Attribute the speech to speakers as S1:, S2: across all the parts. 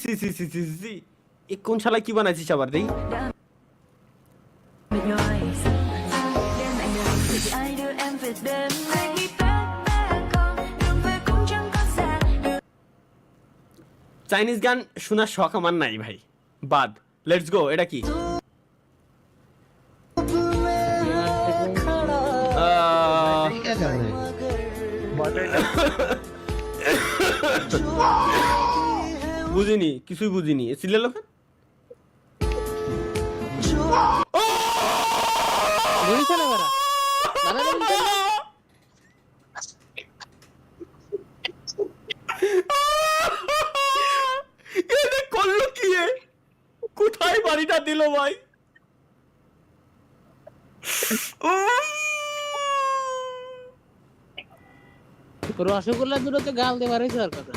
S1: C সি সি সি সি এ কোন শালা কি বানাইছিস আবার দেই চাইনিজ গান শোনার শখ আমার নাই ভাই বাদ লেটস গো এটা কি বুঝিনি কিছুই বুঝিনি সিলে লোক করলো কি কোথায় বাড়িটা দিল ভাই
S2: রসগোল্লা দুটো তো গাল দিয়ে বাড়াইছে আর কথা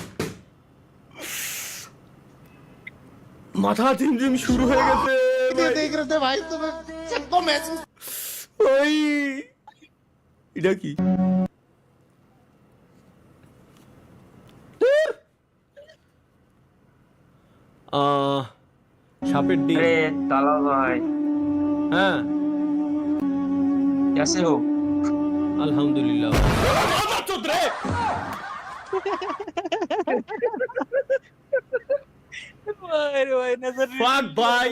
S1: মাথা ঝিমঝিম শুরু হয়ে গেছে
S3: देख रहे थे भाई तुम्हें सबको महसूस
S1: ওই এটা কি সাপের ডিম
S4: अरे ताला भाई
S1: হ্যাঁ
S4: कैसे हो
S1: আলহামদুলিল্লাহ ভাই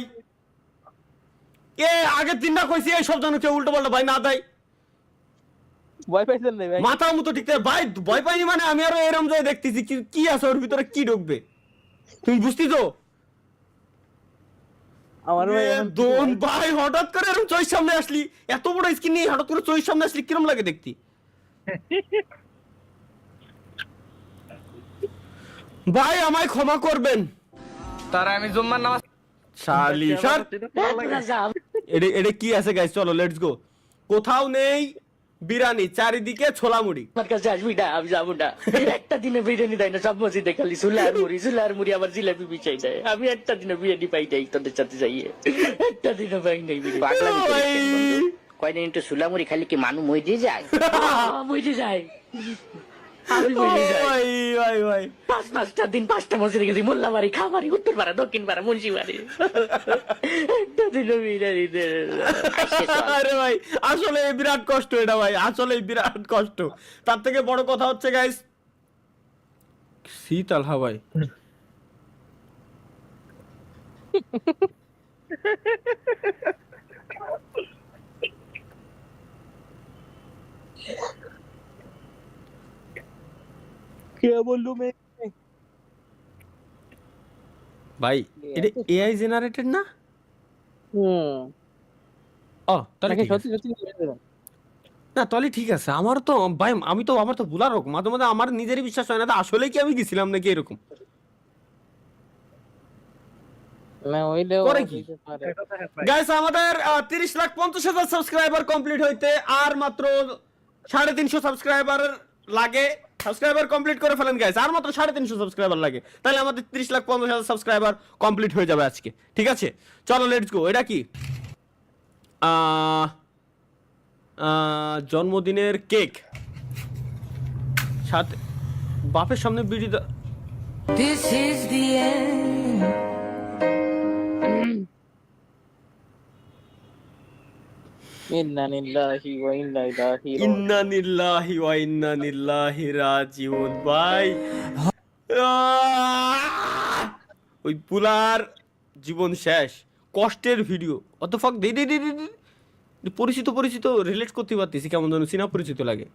S1: এ আগে তিনটা কইছি এই সব জানো কেউ উল্টো পাল্টা ভাই না দেয়
S2: ভয় পাইছেন না ভাই
S1: মাথা মতো ঠিক ভাই ভয় পাইনি মানে আমি আরো এরম যাই দেখতেছি কি আছে ওর ভিতরে কি ঢুকবে তুমি বুঝতি তো
S2: আমার ভাই
S1: দোন ভাই হঠাৎ করে এরকম চোখের সামনে আসলি এত বড় স্ক্রিন নিয়ে হঠাৎ করে চোখের সামনে আসলি কিরম লাগে দেখতি ভাই আমায় ক্ষমা করবেন
S4: तारा আমি জুম্মার নামাজ
S1: শালি স্যার এটা কি আছে গাইস চলো লেটস গো কোথাও নেই বিরিয়ানি চারিদিকে ছোলা মুড়ি
S5: আমার কাছে আসবি না আমি যাবো না একটা দিনে বিরিয়ানি দেয় না সব মসজিদে খালি সুলার মুড়ি আবার জিলাপি বিছাই দেয় আমি একটা দিনে বিরিয়ানি পাই নাই তোদের সাথে যাইয়ে একটা দিনে পাই নাই কয়দিন একটু সুলা মুড়ি খালি কি মানুষ মই দিয়ে যায় মইতে যায় আমি মইতে যাই
S1: ভাই ভাই ভাই
S5: পাঁচটা দিন পাঁচটা মসজিদে গেছি মোল্লাবাড়ি খামারি উত্তর পাড়া দক্ষিণ পাড়া মুন্সিবাড়ি একটা দিনে বিরিয়ানি দেয়
S1: আরে ভাই আসলে বিরাট কষ্ট এটা ভাই আসলে বিরাট কষ্ট তার থেকে বড় কথা হচ্ছে গাইস শীতল হাওয়ায়
S2: क्या बोलूं मैं
S1: ভাই এটা এআই জেনারেটেড না ও তাহলে ঠিক আছে।
S2: সত্যি
S1: না তাহলে ঠিক আছে আমার তো ভাই আমার তো ভুলার রকম মাঝে মাঝে আমার নিজেরই বিশ্বাস হয় না আসলে কি আমি গেছিলাম নাকি এরকম
S2: না ওইলেও
S1: করে কি? গাইস আমাদের 30,50,000 সাবস্ক্রাইবার কমপ্লিট হইতে আর মাত্র 350 সাবস্ক্রাইবার লাগে সাবস্ক্রাইবার কমপ্লিট করে ফেলেন গাইস আর মাত্র 350 সাবস্ক্রাইবার লাগে তাহলে আমাদের 30,50,000 সাবস্ক্রাইবার কমপ্লিট হয়ে যাবে আজকে ঠিক আছে চলো লেটস গো এটা কি জন্মদিনের কেক সাথে বাপের সামনে বিড়ি
S6: This is the end.
S2: ইন্না লিল্লাহি ওয়া ইন্না ইলাইহি
S1: ইন্না লিল্লাহি ওয়া ইন্না ইলাইহি রাজিউন ভাই ওই পুলার জীবন শেষ কষ্টের ভিডিও অত ফাক পরিচিত রিলেট করতে পারতেছি কেমন যেন সিনা পরিচিত লাগে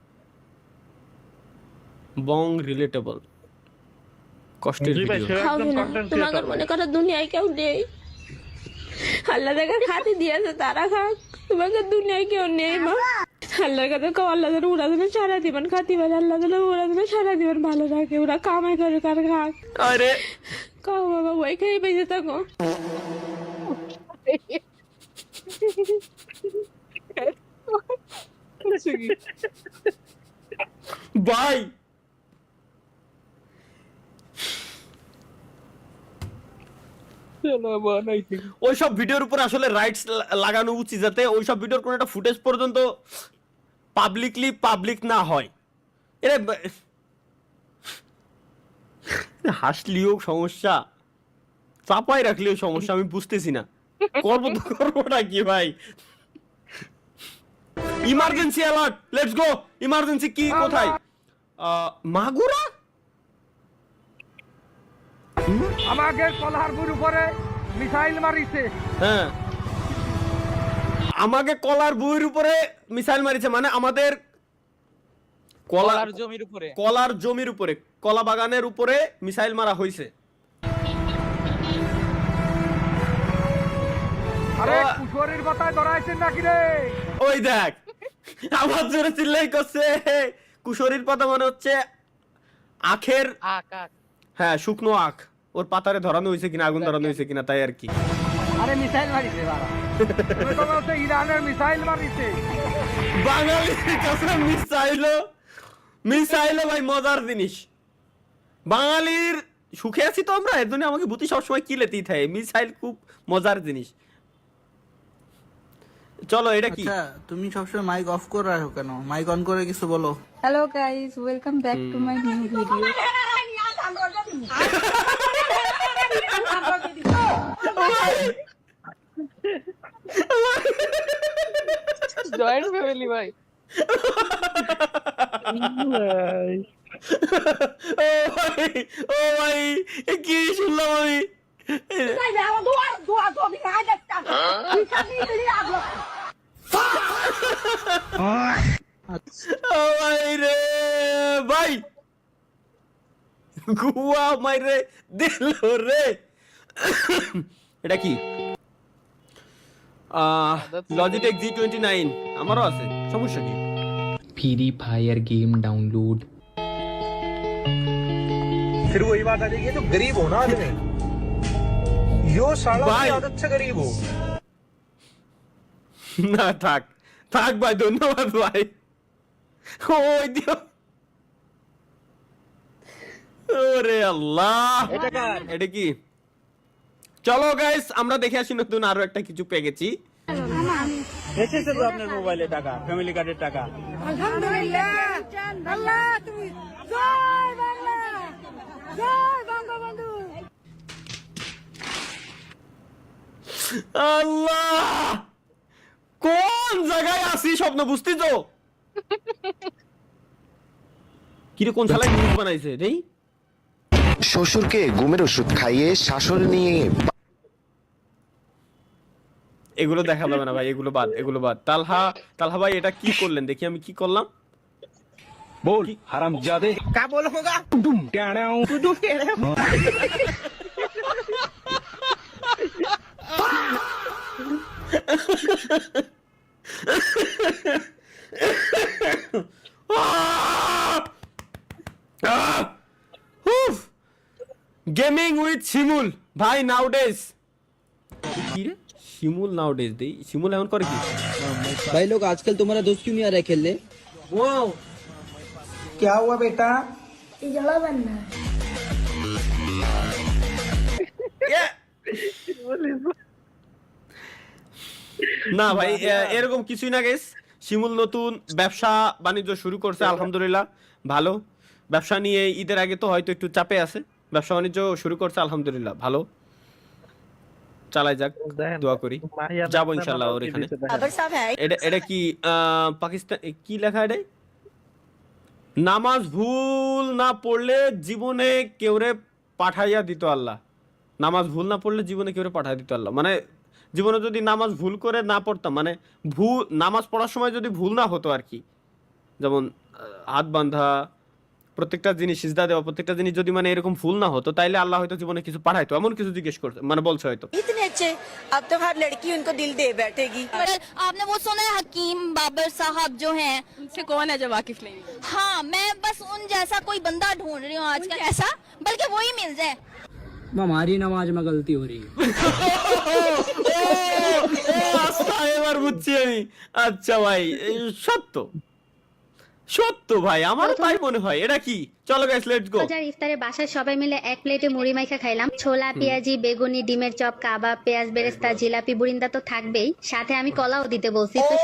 S1: বং রিলেটেবল কষ্টের ভিডিও
S7: তোমাকে মনে করো দুনিয়ায় কেউ নেই আল্লাহ দেখা খাতে দিয়েছে তারা খাক তোমাকে দুনিয়ায় কেউ নেই মা আল্লাহর কাছে কেউ আল্লাহ যেন ওরা যেন সারা দিবেন খাতি পারে আল্লাহ যেন ওরা যেন সারা দিবেন ভালো রাখে ওরা কামাই করে কার খাক
S1: আরে
S7: কাও বাবা ওই খেয়ে বেঁচে থাকো
S1: ভাই ওইসব ভিডিওর উপর আসলে রাইটস লাগানো উচিত যাতে ওইসব ভিডিওর কোনো একটা ফুটেজ পর্যন্ত পাবলিক না হয় হাসলিও সমস্যা চাপাই রাখলেও সমস্যা, আমি বুঝতেছি না করবোটা কি ভাই। Emergency alert, let's go. Emergency কি কোথায়? মাগুরা
S4: আমাকে কলহারপুর উপরে মিসাইল মারিছে।
S1: হ্যাঁ, আমাকে কলার বইয়ের উপরে মিসাইল মারিছে, মানে আমাদের কলার
S2: জমির উপরে,
S1: কলার জমির উপরে, কলা বাগানের উপরে মিসাইল মারা হয়েছে।
S4: আরে কুশোরের কথায় ধরাইছেন নাকি রে?
S1: ওই দেখ আমার জোরে চিল্লাই করছে। কুশরীর পাতা মানে হচ্ছে আখের, হ্যাঁ শুকনো আখ, ওর পাতারে ধরানো হয়েছে কিনা, আগুন ধরানো হয়েছে কিনা, তাই আর কি।
S4: আরে মিসাইল মারিছে বাবা, তুমি তো বলছো ইরানের মিসাইল মারিছে।
S1: বাঙালির কাছে মিসাইল ভাই মজার জিনিস। বাঙালির সুখে আছি তো আমরা, এর জন্য আমাকে বুদ্ধি সবসময় কিলেতেই থাকে। মিসাইল খুব মজার জিনিস। চলো এটা কি?
S8: আচ্ছা তুমি সবসময় মাইক অফ করে রাখো কেন? মাইক অন করে কিছু বলো।
S9: Hello guys, welcome back to my new video.
S2: Joint family ভাই।
S1: ও ভাই কি শুনলাম আমি? ও ভাই রে ভাই, গুয়া মাইরে দিল রে। এটা কি? লজিটেক G29 আমারও আছে, সমস্যা কি?
S10: Free fire game download.
S3: फिर वही बात आ जाएगी, जो गरीब हो ना आदमी, यो साला
S1: भाई।
S3: की आदत से गरीब हो।
S1: না থাক থাক ভাই, ধন্যবাদ ভাই। ওই দিও, ওরে আল্লাহ, এটা কি? চলো গাইস আমরা দেখে আসি নতুন আরো একটা কিছু পেয়ে গেছি।
S8: এসেছে তো আপনার মোবাইলে টাকা, ফ্যামিলি কার্ডের টাকা।
S9: আলহামদুলিল্লাহ, আল্লাহ তুমি জয় বাংলা, জয় বঙ্গবন্ধু।
S1: আল্লাহ, কোন জায়গায় আছি স্বপ্ন বুঝতে তো? কিরে কোন শালায় নিউজ বানাইছে রে?
S11: শ্বশুরকে ঘুমের ওষুধ খাইয়ে শাশুড়ি নিয়ে।
S1: এগুলো দেখা যাবে না ভাই, এগুলো বাদ। তালহা ভাই এটা কি করলেন দেখি, আমি কি করলাম?
S3: बोल हरामजादे
S8: কা বল হোগা?
S3: डुम टेढ़ाओ
S8: ডুডু কেড়ে।
S1: গেমিং উইথ শিমুল ভাই নাউডেজ। কি রে শিমুল নাউডেজ দেই? শিমুল এখন করে কি?
S8: भाई लोग आजकल तुम्हारा दोस्त क्यों नहीं आ रहा खेलने? वो क्या हुआ बेटा?
S1: না ভাই এরকম কিছুই না গাইস। শিমুল নতুন ব্যবসা বাণিজ্য শুরু করছে, আলহামদুলিল্লাহ ভালো। ব্যবসা নিয়ে ঈদের আগে তো হয়তো একটু চাপে আছে, ব্যবসা বাণিজ্য শুরু করছে আলহামদুলিল্লাহ ভালো। চালাই যাক, দোয়া করি, যাবো ইনশাআল্লাহ ওর এখানে। এটা কি পাকিস্তান কি লেখা? এটা নামাজ ভুল না পড়লে জীবনে কেউরে পাঠাইয়া দিত আল্লাহ। নামাজ ভুল না পড়লে জীবনে কেউরে পাঠাইয়া দিত আল্লাহ, মানে জীবনে যদি নামাজ ভুল করে না পড়তাম, মানে নামাজ পড়ার সময় যদি ভুল না হতো আর কি, যেমন হাত বাঁধা, প্রত্যেকটা জিনিস সিজদা দেওয়া, প্রত্যেকটা জিনিস যদি মানে এরকম ভুল না হতো তাইলে আল্লাহ হয়তো জীবনে কিছু পাঠাইতো, এমন কিছু জিজ্ঞেস করতে মানে বলছে হয়তো।
S6: इतने अच्छे, अब तो हर लड़की उनको दिल दे बैठेगी। आपने वो सुना है हकीम बाबर साहब जो हैं?
S7: उनसे कौन है जो वाकिफ नहीं?
S6: हाँ, मैं बस उन जैसा कोई बंदा ढूंढ रही हूँ आजकल, ऐसा बल्कि वही मिल जाए।
S8: हमारी नमाज में गलती हो रही है।
S1: এবার বুঝছি আমি। আচ্ছা ভাই সত্য ভাই, আমার তাই মনে হয়। এটা কি? চলো গাইস লেটস গো।
S9: ইফতারে বাসায় সবাই মিলে এক প্লেটে মুড়ি মাইখা খাইলাম। ছোলা, পেঁয়াজি, বেগুনি, ডিমের চপ, কাবাব, পেঁয়াজ বেরেস্তা, জিলাপি, বুরিন্দা তো থাকবেই, সাথে আমি কলাও দিতে বলছি। তো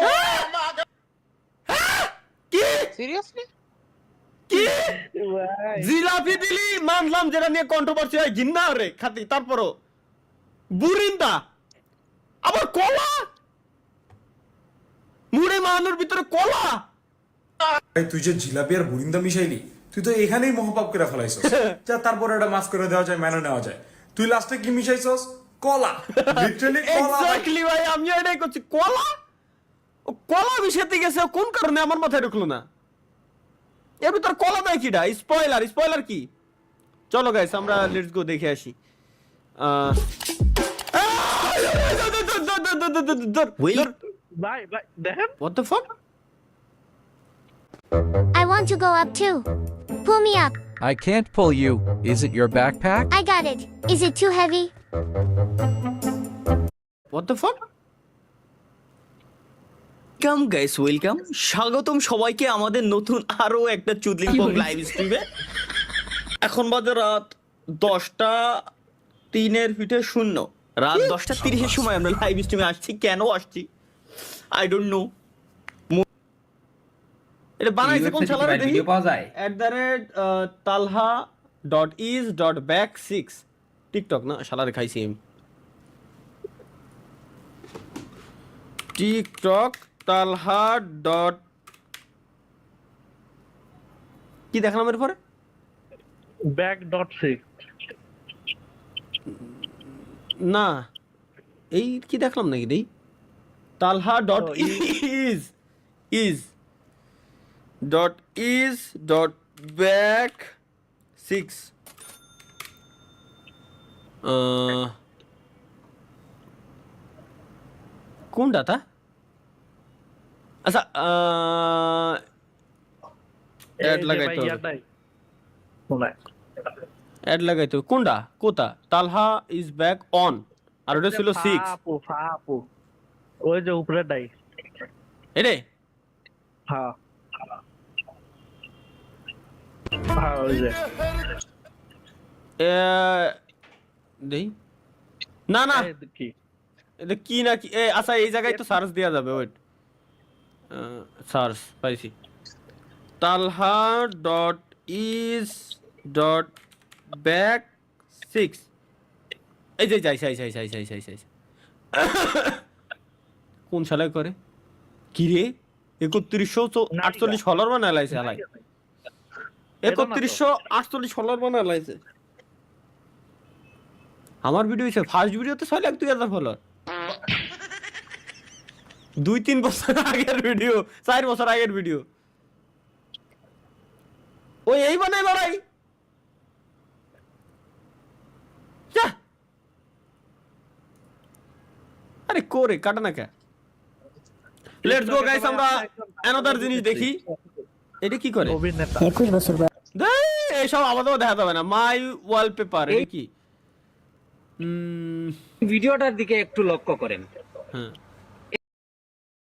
S1: কি
S2: সিরিয়াসলি
S1: কি জিলাপি দিলি মানলাম, যেটা নিয়ে কন্ট্রোভার্সি হয় ঘিন্না রে খাতি, তারপরও বুরিন্দা আবার কলা, মুড়ে মাহানোর ভিতরে কলা।
S3: তুই যে জিলাপি আর বুরিন্দা মিশাইলি, তুই তো এখানেই মহাপাপ করে ফেলাইছস। যা তারপরে এটা মাফ করে দেওয়া যায়, মেনে নেওয়া যায়। তুই লাস্টে কি মিশাইছস? কলা, লিটারালি কলা।
S1: এক্স্যাক্টলি ভাই, আমি এটাই করছি। কলা, ও কলা মিশাতে গেছে কোন কারণে আমার মাথায় ঢুকলো না। এর ভিতর কলা দেয় কিটা? স্পয়লার, স্পয়লার কি? চলো গাইস আমরা লেটস গো দেখে আসি।
S4: ভাই ভাই দেখেন,
S1: What the fuck?
S9: I want to go up too. Pull me up.
S12: I can't pull you. Is it your backpack?
S9: I got it. Is it too heavy?
S1: What the fuck?
S13: Welcome guys, welcome, স্বাগতম সবাইকে আমাদের নতুন আরো একটা চুদলিং পং live স্ট্রিমে। এখন বাজে রাত 10:03 রাত 10:30 সময় আমরা লাইভ স্ট্রিমে আসছি। কেন আসছি আই ডোন্ট নো।
S1: এটা বানাইছে কোন শালারে দেখি? ভিডিও পাওয়া যায় @talha.is.back6 টিকটক না, শালারে খাইছি আমি। টিকটক তালহা ডট কি দেখালাম এর পরে?
S4: back.6
S1: না, এই কি দেখলাম নাকি? দেই তালহা ডট is dot back 6 কোনটা তা? আচ্ছা অ্যাড লাগাইতো, অ্যাড লাগাইতো কোনটা? কোথা? তালহা ইজ ব্যাক অন, আর ওটা ছিল 6।
S4: আপু ওই যে উপরে ডাই
S1: এরে
S4: হ্যাঁ হ্যাঁ ওই যে
S1: দেই না না
S4: কি
S1: এটা কি না কি? আচ্ছা এই জায়গায় তো সার্চ দেয়া যাবে। ওয়েট, সার্চ পাইছি। তালহা ডট ইজ ডট ব্যাক 6। এই যে যাই কোন শালায় করে কি রে? 3148 ফলোয়ার বানায় লাইছে হালাই। 3148 ফলোয়ার বানায় লাইছে। আমার ভিডিও হইছে ফার্স্ট ভিডিওতে 6,02,000 ফলোয়ার। 2-3 বছর আগের ভিডিও, 4 বছর আগের ভিডিও। ওই এই বানাই বাড়াই যা। আরে কোরে কাটা না কে? লেটস গো গাইস, আমরা অ্যানাদার জিনিস দেখি। এটা কি করে?
S9: 21 বছর
S1: এইসব আমাদেরও দেখা যাবে না। মাই ওয়ালপেপার, এটা কি?
S2: ভিডিওটার দিকে একটু লক্ষ্য করেন।
S1: হ্যাঁ